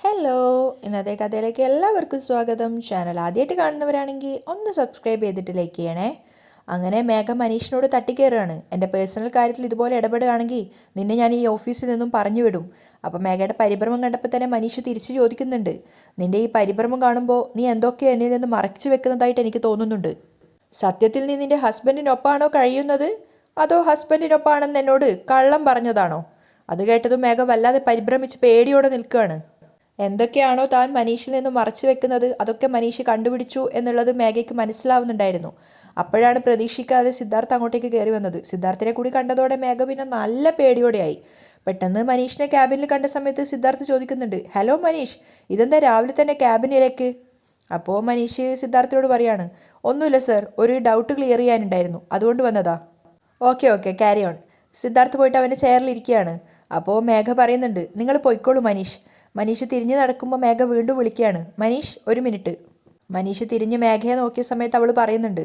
Hello, ഇന്നത്തെ കഥയിലേക്ക് എല്ലാവർക്കും സ്വാഗതം. ചാനൽ ആദ്യമായിട്ട് കാണുന്നവരാണെങ്കിൽ ഒന്ന് സബ്സ്ക്രൈബ് ചെയ്തിട്ട് ലൈക്ക് ചെയ്യണേ. അങ്ങനെ മേഘ മനീഷിനോട് തട്ടിക്കയറുകയാണ്. എൻ്റെ പേഴ്സണൽ കാര്യത്തിൽ ഇതുപോലെ ഇടപെടുകയാണെങ്കിൽ നിന്നെ ഞാൻ ഈ ഓഫീസിൽ നിന്നും പറഞ്ഞു വിടും. അപ്പോൾ മേഘയുടെ പരിഭ്രമം കണ്ടപ്പോൾ തന്നെ മനീഷ് തിരിച്ചു ചോദിക്കുന്നുണ്ട്, നിൻ്റെ ഈ പരിഭ്രമം കാണുമ്പോൾ നീ എന്തൊക്കെയോ എന്നിൽ നിന്ന് മറച്ചു വെക്കുന്നതായിട്ട് എനിക്ക് തോന്നുന്നുണ്ട്. സത്യത്തിൽ നീ നിൻ്റെ ഹസ്ബൻഡിനൊപ്പമാണോ കഴിയുന്നത്, അതോ ഹസ്ബൻഡിനൊപ്പമാണെന്ന് എന്നോട് കള്ളം പറഞ്ഞതാണോ? അത് കേട്ടതും മേഘ വല്ലാതെ പരിഭ്രമിച്ച് പേടിയോടെ നിൽക്കുകയാണ്. എന്തൊക്കെയാണോ താൻ മനീഷിൽ നിന്ന് മറച്ചു വെക്കുന്നത് അതൊക്കെ മനീഷ് കണ്ടുപിടിച്ചു എന്നുള്ളത് മേഘയ്ക്ക് മനസ്സിലാവുന്നുണ്ടായിരുന്നു. അപ്പോഴാണ് പ്രതീക്ഷിക്കാതെ സിദ്ധാർത്ഥ് അങ്ങോട്ടേക്ക് കയറി വന്നത്. സിദ്ധാർത്ഥിനെ കൂടി കണ്ടതോടെ മേഘ പിന്നെ നല്ല പേടിയോടെയായി. പെട്ടെന്ന് മനീഷിനെ ക്യാബിനിൽ കണ്ട സമയത്ത് സിദ്ധാർത്ഥ് ചോദിക്കുന്നുണ്ട്, ഹലോ മനീഷ്, ഇതെന്താ രാവിലെ തന്നെ ക്യാബിനിലേക്ക്? അപ്പോൾ മനീഷ് സിദ്ധാർത്ഥിനോട് പറയാണ്, ഒന്നുമില്ല സർ, ഒരു ഡൗട്ട് ക്ലിയർ ചെയ്യാനുണ്ടായിരുന്നു, അതുകൊണ്ട് വന്നതാ. Okay okay, carry on. Siddharth പോയിട്ട് അവൻ്റെ ചെയറിലിരിക്കുകയാണ്. അപ്പോൾ മേഘ പറയുന്നുണ്ട്, നിങ്ങൾ പൊയ്ക്കോളൂ മനീഷ്. മനീഷ് തിരിഞ്ഞു നടക്കുമ്പോൾ മേഘ വീണ്ടും വിളിക്കുകയാണ്, മനീഷ് ഒരു മിനിറ്റ്. മനീഷ് തിരിഞ്ഞ് മേഘയെ നോക്കിയ സമയത്ത് അവൾ പറയുന്നുണ്ട്,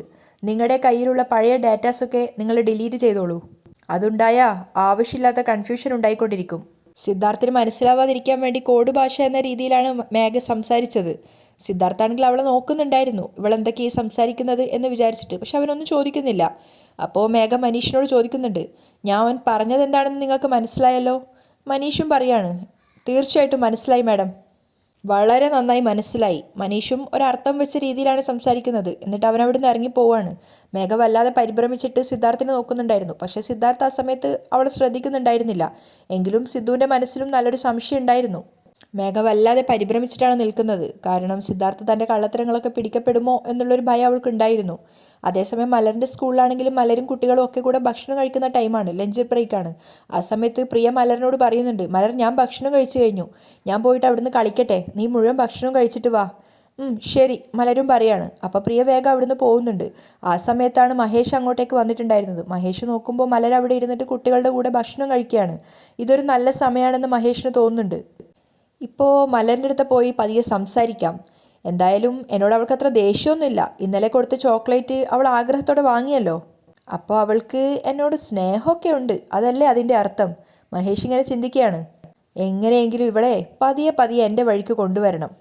നിങ്ങളുടെ കയ്യിലുള്ള പഴയ ഡാറ്റാസൊക്കെ നിങ്ങൾ ഡിലീറ്റ് ചെയ്തോളൂ. അതുണ്ടായാൽ ആവശ്യമില്ലാത്ത കൺഫ്യൂഷൻ ഉണ്ടായിക്കൊണ്ടിരിക്കും. സിദ്ധാർത്ഥിന് മനസ്സിലാവാതിരിക്കാൻ വേണ്ടി കോഡ് ഭാഷ എന്ന രീതിയിലാണ് മേഘ സംസാരിച്ചത്. സിദ്ധാർത്ഥാണെങ്കിൽ അവളെ നോക്കുന്നുണ്ടായിരുന്നു, ഇവളെന്തൊക്കെയാണ് സംസാരിക്കുന്നത് എന്ന് വിചാരിച്ചിട്ട്. പക്ഷെ അവനൊന്നും ചോദിക്കുന്നില്ല. അപ്പോൾ മേഘ മനീഷിനോട് ചോദിക്കുന്നുണ്ട്, ഞാൻ പറഞ്ഞത് എന്താണെന്ന് നിങ്ങൾക്ക് മനസ്സിലായല്ലോ? മനീഷും പറയാണ്, തീർച്ചയായിട്ടും മനസ്സിലായി മാഡം. വളരെ നന്നായി മനസ്സിലായി. മനീഷും ഒരർത്ഥം വെച്ച രീതിയിലാണ് സംസാരിക്കുന്നത്. എന്നിട്ട് അവൻ അവിടെ നിന്ന് ഇറങ്ങിപ്പോവാണ്. മേഘ വല്ലാതെ പരിഭ്രമിച്ചിട്ട് സിദ്ധാർത്ഥിനെ നോക്കുന്നുണ്ടായിരുന്നു. പക്ഷേ സിദ്ധാർത്ഥ ആ സമയത്ത് അവളെ ശ്രദ്ധിക്കുന്നുണ്ടായിരുന്നില്ല. എങ്കിലും സിദ്ധുവിൻ്റെ മനസ്സിലും നല്ലൊരു സംശയം ഉണ്ടായിരുന്നു. മേഘ വല്ലാതെ പരിഭ്രമിച്ചിട്ടാണ് നിൽക്കുന്നത്. കാരണം സിദ്ധാർത്ഥ തൻ്റെ കള്ളത്തരങ്ങളൊക്കെ പിടിക്കപ്പെടുമോ എന്നുള്ളൊരു ഭയം അവൾക്ക് ഉണ്ടായിരുന്നു. അതേസമയം മലറിൻ്റെ സ്കൂളിലാണെങ്കിലും മലരും കുട്ടികളും ഒക്കെ കൂടെ ഭക്ഷണം കഴിക്കുന്ന ടൈമാണ്, ലഞ്ച് ബ്രേക്കാണ്. ആ സമയത്ത് പ്രിയ മലറിനോട് പറയുന്നുണ്ട്, മലർ, ഞാൻ ഭക്ഷണം കഴിച്ചു കഴിഞ്ഞു, ഞാൻ പോയിട്ട് അവിടുന്ന് കളിക്കട്ടെ, നീ മുഴുവൻ ഭക്ഷണം കഴിച്ചിട്ട് വാ. ശരി, മലരും പറയാണ്. അപ്പോൾ പ്രിയ വേഗം അവിടുന്ന് പോകുന്നുണ്ട്. ആ സമയത്താണ് മഹേഷ് അങ്ങോട്ടേക്ക് വന്നിട്ടുണ്ടായിരുന്നത്. മഹേഷ് നോക്കുമ്പോൾ മലർ അവിടെ ഇരുന്നിട്ട് കുട്ടികളുടെ കൂടെ ഭക്ഷണം കഴിക്കുകയാണ്. ഇതൊരു നല്ല സമയമാണെന്ന് മഹേഷിന് തോന്നുന്നുണ്ട്. ഇപ്പോൾ മലറിൻ്റെ അടുത്ത് പോയി പതിയെ സംസാരിക്കാം. എന്തായാലും എന്നോട് അവൾക്ക് അത്ര ദേഷ്യമൊന്നുമില്ല. ഇന്നലെ കൊടുത്ത ചോക്ലേറ്റ് അവൾ ആഗ്രഹത്തോടെ വാങ്ങിയല്ലോ. അപ്പോൾ അവൾക്ക് എന്നോട് സ്നേഹമൊക്കെ ഉണ്ട്, അതല്ലേ അതിൻ്റെ അർത്ഥം? മഹേഷ് ഇങ്ങനെ ചിന്തിക്കുകയാണ്. എങ്ങനെയെങ്കിലും ഇവളെ പതിയെ പതിയെ എൻ്റെ വഴിക്ക് കൊണ്ടുവരണം.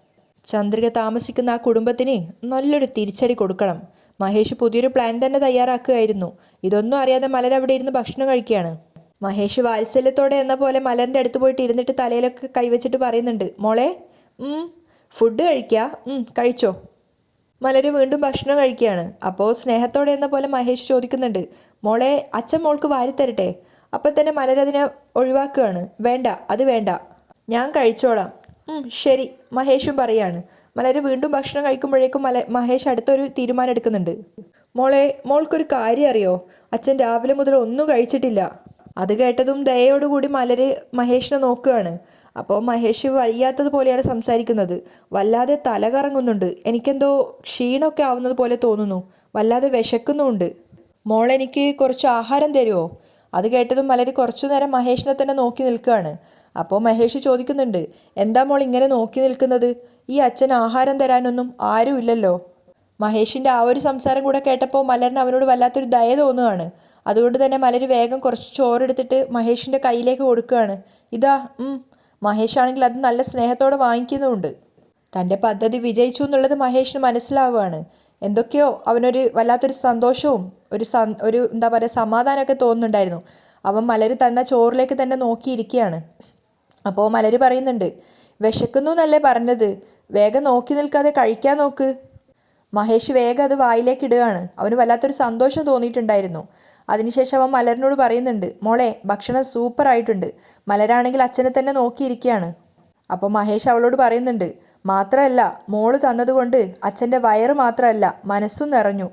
ചന്ദ്രിക താമസിക്കുന്ന ആ കുടുംബത്തിന് നല്ലൊരു തിരിച്ചടി കൊടുക്കണം. മഹേഷ് പുതിയൊരു പ്ലാൻ തന്നെ തയ്യാറാക്കുകയായിരുന്നു. ഇതൊന്നും അറിയാതെ മലർ അവിടെ ഇരുന്ന് ഭക്ഷണം കഴിക്കുകയാണ്. മഹേഷ് വാത്സല്യത്തോടെ എന്ന പോലെ മലറിൻ്റെ അടുത്ത് പോയിട്ട് ഇരുന്നിട്ട് തലയിലൊക്കെ കൈവച്ചിട്ട് പറയുന്നുണ്ട്, മോളെ ഫുഡ് കഴിക്കുക, കഴിച്ചോ. മലര് വീണ്ടും ഭക്ഷണം കഴിക്കുകയാണ്. അപ്പോൾ സ്നേഹത്തോടെ എന്ന പോലെ മഹേഷ് ചോദിക്കുന്നുണ്ട്, മോളെ അച്ഛൻ മോൾക്ക് വാരിത്തരട്ടെ? അപ്പം തന്നെ മലരതിനെ ഒഴിവാക്കുകയാണ്. വേണ്ട, അത് വേണ്ട, ഞാൻ കഴിച്ചോളാം. ശരി, മഹേഷും പറയാണ്. മലര് വീണ്ടും ഭക്ഷണം കഴിക്കുമ്പോഴേക്കും മഹേഷ് അടുത്തൊരു തീരുമാനം എടുക്കുന്നുണ്ട്. മോളെ, മോൾക്കൊരു കാര്യം അറിയോ? അച്ഛൻ രാവിലെ മുതൽ ഒന്നും കഴിച്ചിട്ടില്ല. അത് കേട്ടതും ദയയോടുകൂടി മലര് മഹേഷിനെ നോക്കുകയാണ്. അപ്പോൾ മഹേഷ് വയ്യാത്തതുപോലെയാണ് സംസാരിക്കുന്നത്. വല്ലാതെ തല കറങ്ങുന്നുണ്ട്, എനിക്കെന്തോ ക്ഷീണമൊക്കെ ആവുന്നത് പോലെ തോന്നുന്നു, വല്ലാതെ വിശക്കുന്നുമുണ്ട്. മോളെനിക്ക് കുറച്ച് ആഹാരം തരുമോ? അത് കേട്ടതും മലര് കുറച്ചു നേരം മഹേഷിനെ തന്നെ നോക്കി നിൽക്കുകയാണ്. അപ്പോൾ മഹേഷ് ചോദിക്കുന്നുണ്ട്, എന്താ മോൾ ഇങ്ങനെ നോക്കി നിൽക്കുന്നത്? ഈ അച്ഛൻ ആഹാരം തരാനൊന്നും ആരുമില്ലല്ലോ. മഹേഷിൻ്റെ ആ ഒരു സംസാരം കൂടെ കേട്ടപ്പോൾ മലറിന് അവനോട് വല്ലാത്തൊരു ദയ തോന്നുകയാണ്. അതുകൊണ്ട് തന്നെ മലര് വേഗം കുറച്ച് ചോറെടുത്തിട്ട് മഹേഷിൻ്റെ കയ്യിലേക്ക് കൊടുക്കുകയാണ്. ഇതാ. മഹേഷ് ആണെങ്കിൽ അത് നല്ല സ്നേഹത്തോടെ വാങ്ങിക്കുന്നുമുണ്ട്. തൻ്റെ പദ്ധതി വിജയിച്ചു എന്നുള്ളത് മഹേഷിന് മനസ്സിലാവുകയാണ്. എന്തൊക്കെയോ അവനൊരു വല്ലാത്തൊരു സന്തോഷവും ഒരു എന്താ പറയുക സമാധാനമൊക്കെ തോന്നുന്നുണ്ടായിരുന്നു. അവൻ മലര് തന്ന ചോറിലേക്ക് തന്നെ നോക്കിയിരിക്കുകയാണ്. അപ്പോൾ മലര് പറയുന്നുണ്ട്, വിശക്കുന്നു എന്നല്ലേ പറഞ്ഞത്, വേഗം നോക്കി നിൽക്കാതെ കഴിക്കാൻ നോക്ക്. മഹേഷ് വേഗം അത് വായിലേക്ക് ഇടുകയാണ്. അവന് വല്ലാത്തൊരു സന്തോഷം തോന്നിയിട്ടുണ്ടായിരുന്നു. അതിനുശേഷം അവൻ മലറിനോട് പറയുന്നുണ്ട്, മോളെ ഭക്ഷണം സൂപ്പറായിട്ടുണ്ട്. മലരാണെങ്കിൽ അച്ഛനെ തന്നെ നോക്കിയിരിക്കുകയാണ്. അപ്പോൾ മഹേഷ് അവളോട് പറയുന്നുണ്ട്, മാത്രമല്ല മോള് തന്നതുകൊണ്ട് അച്ഛൻ്റെ വയറ് മാത്രമല്ല മനസ്സും നിറഞ്ഞു.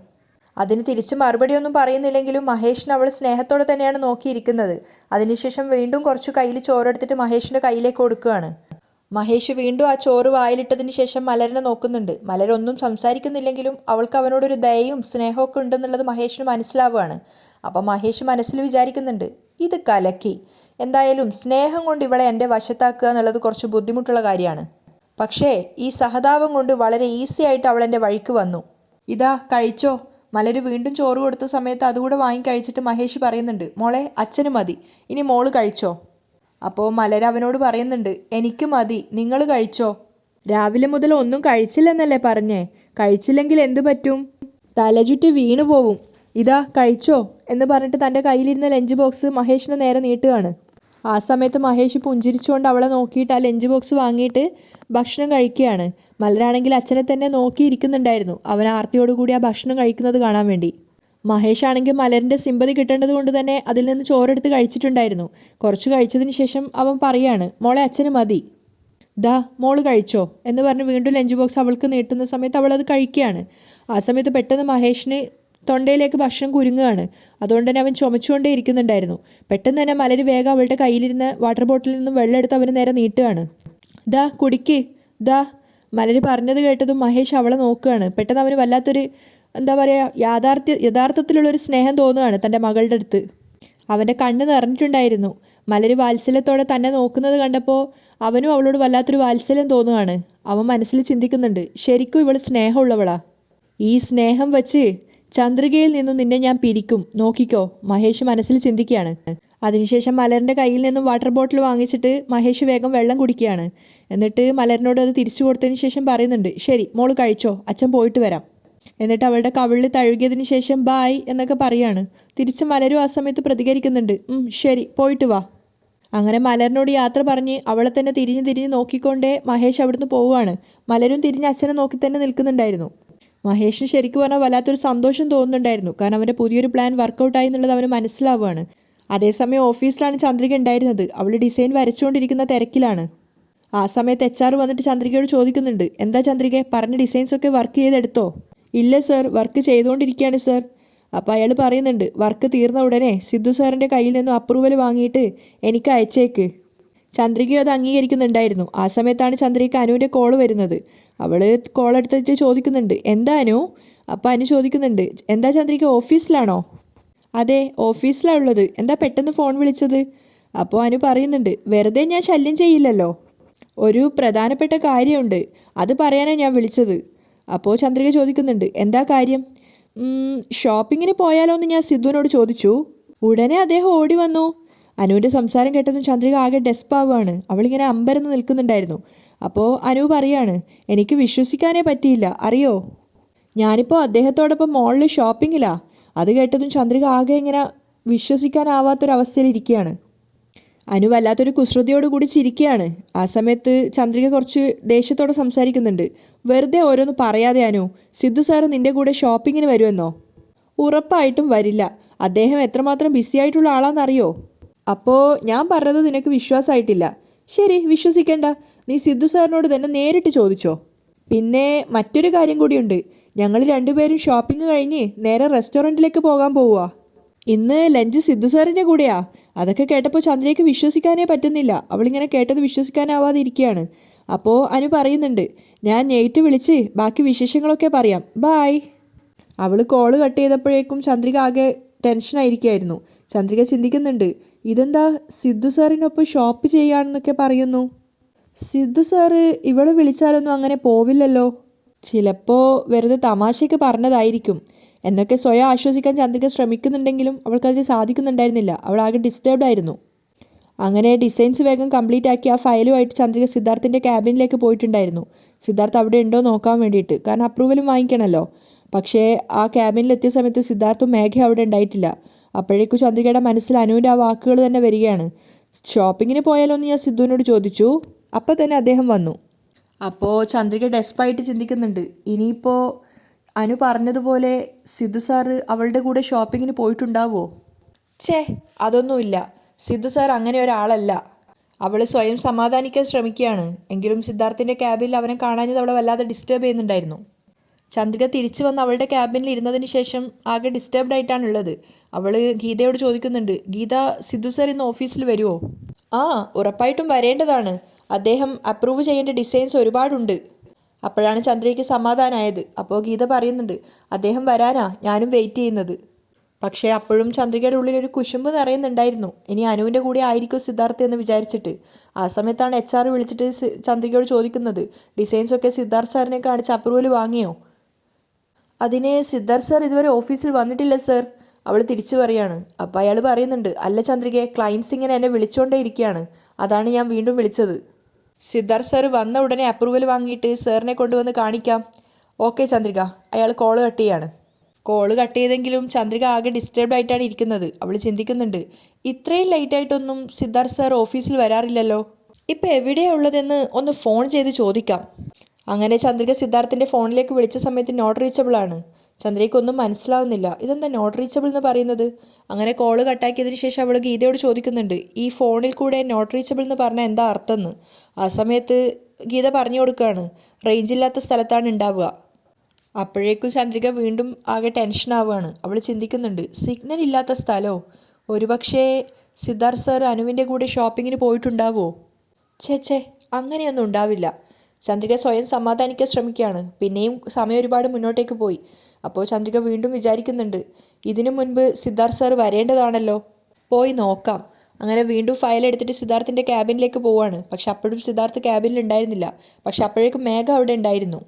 അതിന് തിരിച്ച് മറുപടിയൊന്നും പറയുന്നില്ലെങ്കിലും മഹേഷിന് അവൾ സ്നേഹത്തോടെ തന്നെയാണ് നോക്കിയിരിക്കുന്നത്. അതിനുശേഷം വീണ്ടും കുറച്ച് കയ്യിൽ ചോറെടുത്തിട്ട് മഹേഷിൻ്റെ കയ്യിലേക്ക് കൊടുക്കുകയാണ്. മഹേഷ് വീണ്ടും ആ ചോറ് വായിലിട്ടതിന് ശേഷം മലരിനെ നോക്കുന്നുണ്ട്. മലരൊന്നും സംസാരിക്കുന്നില്ലെങ്കിലും അവൾക്ക് അവനോടൊരു ദയയും സ്നേഹമൊക്കെ ഉണ്ടെന്നുള്ളത് മഹേഷിന് മനസ്സിലാവുകയാണ്. അപ്പം മഹേഷ് മനസ്സിൽ വിചാരിക്കുന്നുണ്ട്, ഇത് കലക്കി. എന്തായാലും സ്നേഹം കൊണ്ട് ഇവളെ എൻ്റെ വശത്താക്കുക എന്നുള്ളത് കുറച്ച് ബുദ്ധിമുട്ടുള്ള കാര്യമാണ്. പക്ഷേ ഈ സഹതാപം കൊണ്ട് വളരെ ഈസി ആയിട്ട് അവൾ എൻ്റെ വഴിക്ക് വന്നു. ഇതാ കഴിച്ചോ. മലര് വീണ്ടും ചോറ് കൊടുത്ത സമയത്ത് അതുകൂടെ വാങ്ങി കഴിച്ചിട്ട് മഹേഷ് പറയുന്നുണ്ട്, മോളെ അച്ഛന് മതി, ഇനി മോള് കഴിച്ചോ. അപ്പോൾ മലർ അവനോട് പറയുന്നുണ്ട്, എനിക്ക് മതി, നിങ്ങൾ കഴിച്ചോ. രാവിലെ മുതൽ ഒന്നും കഴിച്ചില്ലെന്നല്ലേ പറഞ്ഞേ? കഴിച്ചില്ലെങ്കിൽ എന്തു പറ്റും? തലചുറ്റി വീണു പോവും. ഇതാ കഴിച്ചോ എന്ന് പറഞ്ഞിട്ട് തൻ്റെ കയ്യിലിരുന്ന ലഞ്ച് ബോക്സ് മഹേഷിന് നേരെ നീട്ടുകയാണ്. ആ സമയത്ത് മഹേഷ് പുഞ്ചിരിച്ചുകൊണ്ട് അവളെ നോക്കിയിട്ട് ആ ലഞ്ച് ബോക്സ് വാങ്ങിയിട്ട് ഭക്ഷണം കഴിക്കുകയാണ്. മലരാണെങ്കിൽ അച്ഛനെ തന്നെ നോക്കിയിരിക്കുന്നുണ്ടായിരുന്നു, അവൻ ആർത്തിയോടുകൂടി ആ ഭക്ഷണം കഴിക്കുന്നത് കാണാൻ വേണ്ടി. മഹേഷ് ആണെങ്കിൽ മലരിൻ്റെ സിമ്പതി കിട്ടേണ്ടത് കൊണ്ട് തന്നെ അതിൽ നിന്ന് ചോറെടുത്ത് കഴിച്ചിട്ടുണ്ടായിരുന്നു. കുറച്ച് കഴിച്ചതിന് ശേഷം അവൻ പറയാണ്, മോളെ അച്ഛന് മതി, ദാ മോള് കഴിച്ചോ എന്ന് പറഞ്ഞ് വീണ്ടും ലഞ്ച് ബോക്സ് അവൾക്ക് നീട്ടുന്ന സമയത്ത് അവളത് കഴിക്കുകയാണ്. ആ സമയത്ത് പെട്ടെന്ന് മഹേഷിന് തൊണ്ടയിലേക്ക് ഭക്ഷണം കുരുങ്ങുകയാണ്. അതുകൊണ്ട് തന്നെ അവൻ ചുമച്ചുകൊണ്ടേ ഇരിക്കുന്നുണ്ടായിരുന്നു. പെട്ടെന്ന് തന്നെ മലര് വേഗം അവളുടെ കയ്യിലിരുന്ന വാട്ടർ ബോട്ടിലിൽ നിന്നും വെള്ളം എടുത്ത് അവന് നേരെ നീട്ടുകയാണ്. ദാ കുടിക്ക്, ദാ. മലര് പറഞ്ഞത് കേട്ടതും മഹേഷ് അവളെ നോക്കുകയാണ്. പെട്ടെന്ന് അവന് വല്ലാത്തൊരു എന്താ പറയുക, യഥാർത്ഥത്തിലുള്ളൊരു സ്നേഹം തോന്നുകയാണ് തൻ്റെ മകളുടെ അടുത്ത്. അവൻ്റെ കണ്ണ് നിറഞ്ഞിട്ടുണ്ടായിരുന്നു. മലര് വാത്സല്യത്തോടെ തന്നെ നോക്കുന്നത് കണ്ടപ്പോൾ അവനും അവളോട് വല്ലാത്തൊരു വാത്സല്യം തോന്നുകയാണ്. അവൻ മനസ്സിൽ ചിന്തിക്കുന്നുണ്ട്, ശരിക്കും ഇവൾ സ്നേഹമുള്ളവളാ. ഈ സ്നേഹം വച്ച് ചന്ദ്രികയിൽ നിന്നും നിന്നെ ഞാൻ പിരിക്കും, നോക്കിക്കോ, മഹേഷ് മനസ്സിൽ ചിന്തിക്കുകയാണ്. അതിനുശേഷം മലറിൻ്റെ കയ്യിൽ നിന്നും വാട്ടർ ബോട്ടിൽ വാങ്ങിച്ചിട്ട് മഹേഷ് വേഗം വെള്ളം കുടിക്കുകയാണ്. എന്നിട്ട് മലറിനോട് അത് തിരിച്ചു കൊടുത്തതിന് ശേഷം പറയുന്നുണ്ട്, ശരി മോള് കഴിച്ചോ, അച്ഛൻ പോയിട്ട് വരാം. എന്നിട്ട് അവളുടെ കവിളിൽ തഴുകിയതിന് ശേഷം ബായ് എന്നൊക്കെ പറയാണ്. തിരിച്ച് മലരും ആ സമയത്ത് പ്രതികരിക്കുന്നുണ്ട്, ശരി പോയിട്ട് വാ. അങ്ങനെ മലറിനോട് യാത്ര പറഞ്ഞ് അവളെ തന്നെ തിരിഞ്ഞ് തിരിഞ്ഞ് നോക്കിക്കൊണ്ടേ മഹേഷ് അവിടുന്ന് പോവുകയാണ്. മലരും തിരിഞ്ഞ് അച്ഛനെ നോക്കി തന്നെ നിൽക്കുന്നുണ്ടായിരുന്നു. മഹേഷിന് ശരിക്കും പറഞ്ഞാൽ വല്ലാത്തൊരു സന്തോഷം തോന്നുന്നുണ്ടായിരുന്നു. കാരണം അവൻ്റെ പുതിയൊരു പ്ലാൻ വർക്കൗട്ടായി എന്നുള്ളത് അവന് മനസ്സിലാവുകയാണ്. അതേസമയം ഓഫീസിലാണ് ചന്ദ്രിക ഉണ്ടായിരുന്നത്. അവൾ ഡിസൈൻ വരച്ചുകൊണ്ടിരിക്കുന്ന തിരക്കിലാണ്. ആ സമയത്ത് HR വന്നിട്ട് ചന്ദ്രികയോട് ചോദിക്കുന്നുണ്ട്, എന്താ ചന്ദ്രിക, പറഞ്ഞ ഡിസൈൻസൊക്കെ വർക്ക് ചെയ്തെടുത്തോ? ഇല്ല സർ, വർക്ക് ചെയ്തുകൊണ്ടിരിക്കുകയാണ് സർ. അപ്പോൾ അയാൾ പറയുന്നുണ്ട്, വർക്ക് തീർന്ന ഉടനെ സിദ്ധു സാറിൻ്റെ കയ്യിൽ നിന്നും അപ്രൂവൽ വാങ്ങിയിട്ട് എനിക്ക് അയച്ചേക്ക്. ചന്ദ്രികയും അത് അംഗീകരിക്കുന്നുണ്ടായിരുന്നു. ആ സമയത്താണ് ചന്ദ്രികയ്ക്ക് അനുവിൻ്റെ കോൾ വരുന്നത്. അവൾ കോൾ എടുത്തിട്ട് ചോദിക്കുന്നുണ്ട്, എന്താ അനു? അപ്പോൾ അനു ചോദിക്കുന്നുണ്ട്, എന്താ ചന്ദ്രിക ഓഫീസിലാണോ? അതെ ഓഫീസിലാണ് ഉള്ളത്, എന്താ പെട്ടെന്ന് ഫോൺ വിളിച്ചത്? അപ്പോൾ അനു പറയുന്നുണ്ട്, വെറുതെ ഞാൻ ശല്യം ചെയ്യില്ലല്ലോ, ഒരു പ്രധാനപ്പെട്ട കാര്യമുണ്ട്, അത് പറയാനാണ് ഞാൻ വിളിച്ചത്. അപ്പോൾ ചന്ദ്രിക ചോദിക്കുന്നുണ്ട്, എന്താ കാര്യം? ഷോപ്പിങ്ങിന് പോയാലോ എന്ന് ഞാൻ സിദ്ധുവിനോട് ചോദിച്ചു. ഉടനെ അദ്ദേഹം ഓടി വന്നു. അനുവിൻ്റെ സംസാരം കേട്ടതും ചന്ദ്രിക ആകെ ഡെസ്പാവുകയാണ്. അവളിങ്ങനെ അമ്പരന്ന് നിൽക്കുന്നുണ്ടായിരുന്നു. അപ്പോൾ അനു പറയാണ്, എനിക്ക് വിശ്വസിക്കാനേ പറ്റിയില്ല, അറിയോ, ഞാനിപ്പോൾ അദ്ദേഹത്തോടൊപ്പം മോളിൽ ഷോപ്പിങ്ങിലാണ്. അത് കേട്ടതും ചന്ദ്രിക ആകെ ഇങ്ങനെ വിശ്വസിക്കാനാവാത്തൊരവസ്ഥയിലിരിക്കുകയാണ്. അനു വല്ലാത്തൊരു കുസൃതിയോടുകൂടി ചിരിക്കുകയാണ്. ആ സമയത്ത് ചന്ദ്രിക കുറച്ച് ദേഷ്യത്തോടെ സംസാരിക്കുന്നുണ്ട്, വെറുതെ ഓരോന്ന് പറയാതെ അനു, സിദ്ധു സാറ് നിൻ്റെ കൂടെ ഷോപ്പിങ്ങിന് വരുമെന്നോ? ഉറപ്പായിട്ടും വരില്ല, അദ്ദേഹം എത്രമാത്രം ബിസി ആയിട്ടുള്ള ആളാണെന്നറിയോ? അപ്പോൾ ഞാൻ പറഞ്ഞത് നിനക്ക് വിശ്വാസമായിട്ടില്ല. ശരി, വിശ്വസിക്കേണ്ട, നീ സിദ്ധു സാറിനോട് തന്നെ നേരിട്ട് ചോദിച്ചോ. പിന്നെ മറ്റൊരു കാര്യം കൂടിയുണ്ട്, ഞങ്ങൾ രണ്ടുപേരും ഷോപ്പിംഗ് കഴിഞ്ഞ് നേരെ റെസ്റ്റോറൻറ്റിലേക്ക് പോകാൻ പോവുക. ഇന്ന് ലഞ്ച് സിദ്ധു സാറിൻ്റെ കൂടെയാ. അതൊക്കെ കേട്ടപ്പോൾ ചന്ദ്രയ്ക്ക് വിശ്വസിക്കാനേ പറ്റുന്നില്ല. അവളിങ്ങനെ കേട്ടത് വിശ്വസിക്കാനാവാതെ ഇരിക്കുകയാണ്. അപ്പോൾ അനു പറയുന്നുണ്ട്, ഞാൻ നെയ്റ്റ് വിളിച്ച് ബാക്കി വിശേഷങ്ങളൊക്കെ പറയാം, ബായ്. അവൾ കോള് കട്ട് ചെയ്തപ്പോഴേക്കും ചന്ദ്രിക ആകെ ടെൻഷനായിരിക്കുകയായിരുന്നു. ചന്ദ്രിക ചിന്തിക്കുന്നുണ്ട്, ഇതെന്താ സിദ്ധു സാറിനൊപ്പം ഷോപ്പ് ചെയ്യുകയാണെന്നൊക്കെ പറയുന്നു. സിദ്ധു സാറ് ഇവളെ വിളിച്ചാലൊന്നും അങ്ങനെ പോവില്ലല്ലോ, ചിലപ്പോൾ വെറുതെ തമാശയ്ക്ക് പറഞ്ഞതായിരിക്കും എന്നൊക്കെ സ്വയം ആശ്വസിക്കാൻ ചന്ദ്രിക ശ്രമിക്കുന്നുണ്ടെങ്കിലും അവൾക്കതിന് സാധിക്കുന്നുണ്ടായിരുന്നില്ല. അവൾ ആകെ ഡിസ്റ്റർബ്ഡ് ആയിരുന്നു. അങ്ങനെ ഡിസൈൻസ് വേഗം കംപ്ലീറ്റ് ആക്കി ആ ഫയലുമായിട്ട് ചന്ദ്രിക സിദ്ധാർത്ഥിൻ്റെ ക്യാബിനിലേക്ക് പോയിട്ടുണ്ടായിരുന്നു. സിദ്ധാർത്ഥ് അവിടെ ഉണ്ടോ നോക്കാൻ വേണ്ടിയിട്ട്, കാരണം അപ്രൂവലും വാങ്ങിക്കണമല്ലോ. പക്ഷേ ആ ക്യാബിനിലെത്തിയ സമയത്ത് സിദ്ധാർത്ഥും മേഘ അവിടെ ഉണ്ടായിട്ടില്ല. അപ്പോഴേക്കും ചന്ദ്രികയുടെ മനസ്സിൽ അനുവിൻ്റെ ആ വാക്കുകൾ തന്നെ വരികയാണ്. ഷോപ്പിങ്ങിന് പോയാലോ എന്ന് ഞാൻ സിദ്ധുവിനോട് ചോദിച്ചു. അപ്പോൾ തന്നെ അദ്ദേഹം വന്നു. അപ്പോൾ ചന്ദ്രിക ഡെസ്പായിട്ട് ചിന്തിക്കുന്നുണ്ട്, ഇനിയിപ്പോൾ അനു പറഞ്ഞതുപോലെ സിദ്ധു സാറ് അവളുടെ കൂടെ ഷോപ്പിങ്ങിന് പോയിട്ടുണ്ടാവുമോ? അതൊന്നുമില്ല, സിദ്ധു സാർ അങ്ങനെ ഒരാളല്ല. അവൾ സ്വയം സമാധാനിക്കാൻ ശ്രമിക്കുകയാണ്. എങ്കിലും സിദ്ധാർത്ഥിൻ്റെ ക്യാബിനിൽ അവനെ കാണാഞ്ഞത് അവളെ വല്ലാതെ ഡിസ്റ്റർബ് ചെയ്യുന്നുണ്ടായിരുന്നു. ചന്ദ്രിക തിരിച്ചു വന്ന് അവളുടെ ക്യാബിനിൽ ഇരുന്നതിന് ശേഷം ആകെ ഡിസ്റ്റർബ്ഡ് ആയിട്ടാണുള്ളത്. അവൾ ഗീതയോട് ചോദിക്കുന്നുണ്ട്, ഗീത, സിദ്ധു സാർ ഇന്ന് ഓഫീസിൽ വരുമോ? ആ, ഉറപ്പായിട്ടും വരേണ്ടതാണ്, അദ്ദേഹം അപ്രൂവ് ചെയ്യേണ്ട ഡിസൈൻസ് ഒരുപാടുണ്ട്. അപ്പോഴാണ് ചന്ദ്രയ്ക്ക് സമാധാനമായത്. അപ്പോൾ ഗീത പറയുന്നുണ്ട്, അദ്ദേഹം വരാനാ ഞാനും വെയിറ്റ് ചെയ്യുന്നത്. പക്ഷേ അപ്പോഴും ചന്ദ്രികയുടെ ഉള്ളിലൊരു കുശുമ്പ് നിറയുന്നുണ്ടായിരുന്നു. ഇനി അനുവിൻ്റെ കൂടെ ആയിരിക്കും സിദ്ധാർത്ഥ് എന്ന് വിചാരിച്ചിട്ട്. ആ സമയത്താണ് HR വിളിച്ചിട്ട് ചന്ദ്രികയോട് ചോദിക്കുന്നത്, ഡിസൈൻസൊക്കെ സിദ്ധാർത്ഥ് സാറിനെ കാണിച്ച് അപ്രൂവൽ വാങ്ങിയോ? അതിന് സിദ്ധാർത്ഥ് സാർ ഇതുവരെ ഓഫീസിൽ വന്നിട്ടില്ല സർ. അവൾ തിരിച്ചു പറയാണ്. അപ്പോൾ അയാൾ പറയുന്നുണ്ട്, അല്ല ചന്ദ്രികയെ, ക്ലയൻസ് ഇങ്ങനെ എന്നെ വിളിച്ചുകൊണ്ടേ ഇരിക്കുകയാണ്, അതാണ് ഞാൻ വീണ്ടും വിളിച്ചത്. സിദ്ധാർത്ഥ് സാർ വന്ന ഉടനെ അപ്രൂവൽ വാങ്ങിയിട്ട് സാറിനെ കൊണ്ടുവന്ന് കാണിക്കാം. ഓക്കെ ചന്ദ്രിക. അയാൾ കോള് കട്ട് ചെയ്യാണ്. കോള് കട്ട് ചെയ്തെങ്കിലും ചന്ദ്രിക ആകെ ഡിസ്റ്റർബ്ഡ് ആയിട്ടാണ് ഇരിക്കുന്നത്. അവൾ ചിന്തിക്കുന്നുണ്ട്, ഇത്രയും ലേറ്റായിട്ടൊന്നും സിദ്ധാർത്ഥ് സാർ ഓഫീസിൽ വരാറില്ലല്ലോ, ഇപ്പം എവിടെയാണ് ഉള്ളതെന്ന് ഒന്ന് ഫോൺ ചെയ്ത് ചോദിക്കാം. അങ്ങനെ ചന്ദ്രിക സിദ്ധാർത്ഥിൻ്റെ ഫോണിലേക്ക് വിളിച്ച സമയത്ത് നോട്ട് റീച്ചബിൾ ആണ്. ചന്ദ്രികയ്ക്കൊന്നും മനസ്സിലാവുന്നില്ല, ഇതെന്താ നോട്ട് റീച്ചബിൾ എന്ന് പറയുന്നത്. അങ്ങനെ കോള് കട്ടാക്കിയതിന് ശേഷം അവൾ ഗീതയോട് ചോദിക്കുന്നുണ്ട്, ഈ ഫോണിൽ കൂടെ നോട്ട് റീച്ചബിൾ എന്ന് പറഞ്ഞാൽ എന്താ അർത്ഥം എന്ന്. ആ സമയത്ത് ഗീത പറഞ്ഞു കൊടുക്കുകയാണ്, റേഞ്ചില്ലാത്ത സ്ഥലത്താണ് ഉണ്ടാവുക. അപ്പോഴേക്കും ചന്ദ്രിക വീണ്ടും ആകെ ടെൻഷനാവുകയാണ്. അവൾ ചിന്തിക്കുന്നുണ്ട്, സിഗ്നൽ ഇല്ലാത്ത സ്ഥലമോ, ഒരുപക്ഷേ സിദ്ധാർത്ഥ് സാർ അനുവിൻ്റെ കൂടെ ഷോപ്പിങ്ങിന് പോയിട്ടുണ്ടാവുമോ? ഛേ, അങ്ങനെയൊന്നും ഉണ്ടാവില്ല. ചന്ദ്രിക സ്വയം സമാധാനിക്കാൻ ശ്രമിക്കുകയാണ്. പിന്നെയും സമയം ഒരുപാട് മുന്നോട്ടേക്ക് പോയി. അപ്പോൾ ചന്ദ്രിക വീണ്ടും വിചാരിക്കുന്നുണ്ട്, ഇതിനു മുൻപ് സിദ്ധാർത്ഥ് സാർ വരേണ്ടതാണല്ലോ, പോയി നോക്കാം. അങ്ങനെ വീണ്ടും ഫയൽ എടുത്തിട്ട് സിദ്ധാർത്ഥിൻ്റെ ക്യാബിനിലേക്ക് പോവാണ്. പക്ഷെ അപ്പോഴും സിദ്ധാർത്ഥ് ക്യാബിനിൽ ഉണ്ടായിരുന്നില്ല. പക്ഷെ അപ്പോഴേക്കും മേഘ അവിടെ ഉണ്ടായിരുന്നു.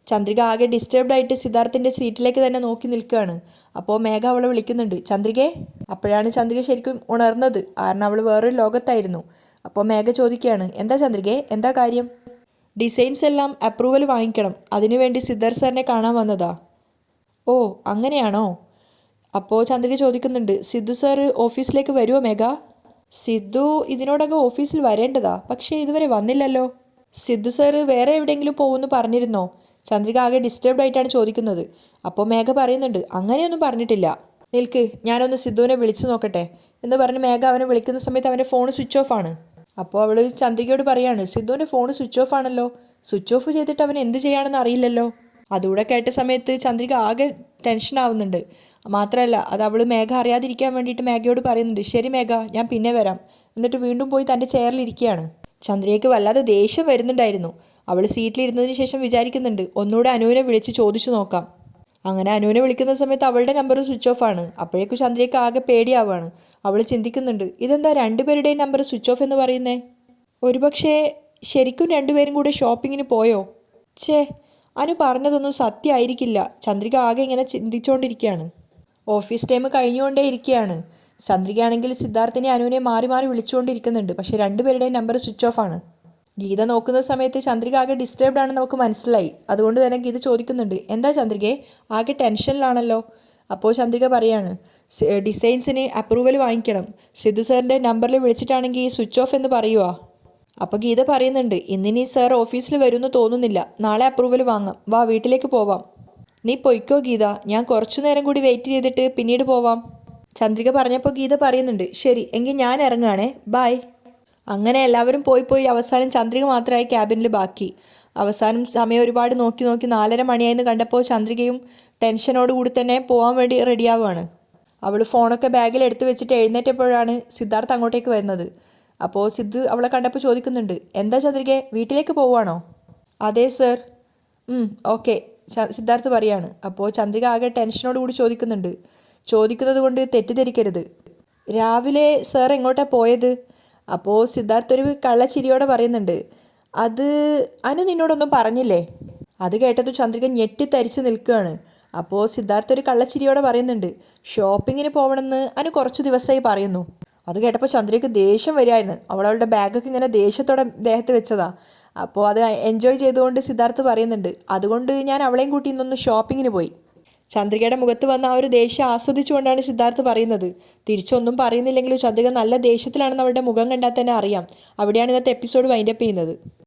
ചന്ദ്രിക ആകെ ഡിസ്റ്റർബ്ഡ് ആയിട്ട് സിദ്ധാർത്ഥിൻ്റെ സീറ്റിലേക്ക് തന്നെ നോക്കി നിൽക്കുകയാണ്. അപ്പോൾ മേഘ അവളെ വിളിക്കുന്നുണ്ട്, ചന്ദ്രികയെ. അപ്പോഴാണ് ചന്ദ്രിക ശരിക്കും ഉണർന്നത്, കാരണം അവൾ വേറൊരു ലോകത്തായിരുന്നു. അപ്പോൾ മേഘ ചോദിക്കുകയാണ്, എന്താ ചന്ദ്രികയെ, എന്താ കാര്യം? ഡിസൈൻസ് എല്ലാം അപ്രൂവൽ വാങ്ങിക്കണം, അതിനുവേണ്ടി സിദ്ധാർത്ഥ് സാറിനെ കാണാൻ വന്നതാ. ഓ അങ്ങനെയാണോ? അപ്പോൾ ചന്ദ്രിക ചോദിക്കുന്നുണ്ട്, സിദ്ധു സാറ് ഓഫീസിലേക്ക് വരുമോ മേഘ? സിദ്ധു ഇതിനോടകം ഓഫീസിൽ വരേണ്ടതാ, പക്ഷേ ഇതുവരെ വന്നില്ലല്ലോ. സിദ്ധു സാറ് വേറെ എവിടെയെങ്കിലും പോകുമെന്ന് പറഞ്ഞിരുന്നോ? ചന്ദ്രിക ആകെ ഡിസ്റ്റർബ്ഡ് ആയിട്ടാണ് ചോദിക്കുന്നത്. അപ്പോൾ മേഘ പറയുന്നുണ്ട്, അങ്ങനെയൊന്നും പറഞ്ഞിട്ടില്ല. നിൽക്ക്, ഞാനൊന്ന് സിദ്ധുവിനെ വിളിച്ചു നോക്കട്ടെ എന്ന് പറഞ്ഞ് മേഘ അവനെ വിളിക്കുന്ന സമയത്ത് അവൻ്റെ ഫോൺ സ്വിച്ച് ഓഫ് ആണ്. അപ്പോൾ അവൾ ചന്ദ്രികയോട് പറയാണ്, സിദ്ധുവിൻ്റെ ഫോൺ സ്വിച്ച് ഓഫ് ആണല്ലോ, സ്വിച്ച് ഓഫ് ചെയ്തിട്ട് അവൻ എന്ത് ചെയ്യാണെന്ന് അറിയില്ലല്ലോ. അതുകൂടെ കേട്ട സമയത്ത് ചന്ദ്രിക ആകെ ടെൻഷൻ ആവുന്നുണ്ട്. മാത്രമല്ല അത് അവൾ മേഘ അറിയാതിരിക്കാൻ വേണ്ടിയിട്ട് മേഘയോട് പറയുന്നുണ്ട്, ശരി മേഘ, ഞാൻ പിന്നെ വരാം. എന്നിട്ട് വീണ്ടും പോയി തൻ്റെ ചെയറിലിരിക്കുകയാണ്. ചന്ദ്രികയ്ക്ക് വല്ലാതെ ദേഷ്യം വരുന്നുണ്ടായിരുന്നു. അവൾ സീറ്റിലിരുന്നതിന് ശേഷം വിചാരിക്കുന്നുണ്ട്, ഒന്നുകൂടെ അനുവിനെ വിളിച്ച് ചോദിച്ചു നോക്കാം. അങ്ങനെ അനുവിനെ വിളിക്കുന്ന സമയത്ത് അവളുടെ നമ്പർ സ്വിച്ച് ഓഫ് ആണ്. അപ്പോഴേക്കും ചന്ദ്രികയ്ക്ക് ആകെ പേടിയാവുകയാണ്. അവൾ ചിന്തിക്കുന്നുണ്ട്, ഇതെന്താ രണ്ടുപേരുടെയും നമ്പർ സ്വിച്ച് ഓഫ് എന്ന് പറയുന്നേ? ഒരുപക്ഷേ ശരിക്കും രണ്ടുപേരും കൂടെ ഷോപ്പിങ്ങിന് പോയോ? അനു പറഞ്ഞതൊന്നും സത്യമായിരിക്കില്ല. ചന്ദ്രിക ആകെ ഇങ്ങനെ ചിന്തിച്ചുകൊണ്ടിരിക്കുകയാണ്. ഓഫീസ് ടൈം കഴിഞ്ഞുകൊണ്ടേ ഇരിക്കുകയാണ്. ചന്ദ്രികയാണെങ്കിൽ സിദ്ധാർത്ഥിനെ അനുവിനെ മാറി മാറി വിളിച്ചുകൊണ്ടിരിക്കുന്നുണ്ട്. പക്ഷേ രണ്ടുപേരുടെയും നമ്പർ സ്വിച്ച് ഓഫ് ആണ്. ഗീത നോക്കുന്ന സമയത്ത് ചന്ദ്രിക ആകെ ഡിസ്റ്റർബ്ഡ് ആണെന്ന് നമുക്ക് മനസ്സിലായി. അതുകൊണ്ട് തന്നെ ഗീത ചോദിക്കുന്നുണ്ട്, എന്താ ചന്ദ്രികയെ, ആകെ ടെൻഷനിലാണല്ലോ. അപ്പോൾ ചന്ദ്രിക പറയാണ്, ഡിസൈൻസിന് അപ്രൂവൽ വാങ്ങിക്കണം, സിദ്ധു സാറിൻ്റെ നമ്പറിൽ വിളിച്ചിട്ടാണെങ്കിൽ സ്വിച്ച് ഓഫ് എന്ന് പറയുക. അപ്പോൾ ഗീത പറയുന്നുണ്ട്, ഇന്നിനി സാർ ഓഫീസിൽ വരുമെന്ന് തോന്നുന്നില്ല, നാളെ അപ്രൂവൽ വാങ്ങാം, വാ വീട്ടിലേക്ക് പോവാം. നീ പൊയ്ക്കോ ഗീത, ഞാൻ കുറച്ചു നേരം കൂടി വെയിറ്റ് ചെയ്തിട്ട് പിന്നീട് പോവാം. ചന്ദ്രിക പറഞ്ഞപ്പോൾ ഗീത പറയുന്നുണ്ട്, ശരി എങ്കിൽ ഞാൻ ഇറങ്ങുകയാണേ, ബായ്. അങ്ങനെ എല്ലാവരും പോയി അവസാനം ചന്ദ്രിക മാത്രമായി ക്യാബിനിൽ ബാക്കി. അവസാനം സമയം ഒരുപാട് നോക്കി 4:30 മണിയായെന്ന് കണ്ടപ്പോൾ ചന്ദ്രികയും ടെൻഷനോടുകൂടി തന്നെ പോകാൻ വേണ്ടി റെഡിയാവുകയാണ്. അവൾ ഫോണൊക്കെ ബാഗിൽ എടുത്തു വെച്ചിട്ട് എഴുന്നേറ്റപ്പോഴാണ് സിദ്ധാർത്ഥ് അങ്ങോട്ടേക്ക് വരുന്നത്. അപ്പോൾ സിദ്ധു അവളെ കണ്ടപ്പോൾ ചോദിക്കുന്നുണ്ട്, എന്താ ചന്ദ്രികയെ, വീട്ടിലേക്ക് പോവുകയാണോ? അതെ സർ. ഓക്കെ, സിദ്ധാർത്ഥ് പറയാണ്. അപ്പോൾ ചന്ദ്രിക ആകെ ടെൻഷനോടുകൂടി ചോദിക്കുന്നത് കൊണ്ട് തെറ്റിദ്ധരിക്കരുത്. രാവിലെ സർ എങ്ങോട്ടാണ് പോയത്? അപ്പോൾ സിദ്ധാർത്ഥ് ഒരു കള്ളച്ചിരിയോടെ പറയുന്നുണ്ട്, അത് അനു നിന്നോടൊന്നും പറഞ്ഞില്ലേ? അത് കേട്ടത് ചന്ദ്രിക ഞെട്ടിത്തരിച്ച് നിൽക്കുകയാണ്. അപ്പോൾ സിദ്ധാർത്ഥ് ഒരു കള്ളച്ചിരിയോടെ പറയുന്നുണ്ട്, ഷോപ്പിങ്ങിന് പോകണമെന്ന് അനു കുറച്ച് ദിവസമായി പറയുന്നു. അത് കേട്ടപ്പോൾ ചന്ദ്രികയ്ക്ക് ദേഷ്യം വരികയായിരുന്നു. അവളുടെ ബാഗൊക്കെ ഇങ്ങനെ ദേഷ്യത്തോടെ ദേഹത്ത് വെച്ചതാ. അപ്പോൾ അത് എൻജോയ് ചെയ്തുകൊണ്ട് സിദ്ധാർത്ഥ് പറയുന്നുണ്ട്, അതുകൊണ്ട് ഞാൻ അവളെയും കൂട്ടി ഇന്നൊന്ന് ഷോപ്പിങ്ങിന് പോയി. ചന്ദ്രികയുടെ മുഖത്ത് വന്ന ആ ഒരു ദേഷ്യം ആസ്വദിച്ചുകൊണ്ടാണ് സിദ്ധാർത്ഥ് പറയുന്നത്. തിരിച്ചൊന്നും പറയുന്നില്ലെങ്കിലും ചന്ദ്രിക നല്ല ദേഷ്യത്തിലാണെന്ന് അവളുടെ മുഖം കണ്ടാൽ തന്നെ അറിയാം. അവിടെയാണ് ഇന്നത്തെ എപ്പിസോഡ് വൈൻഡപ്പ് ചെയ്യുന്നത്.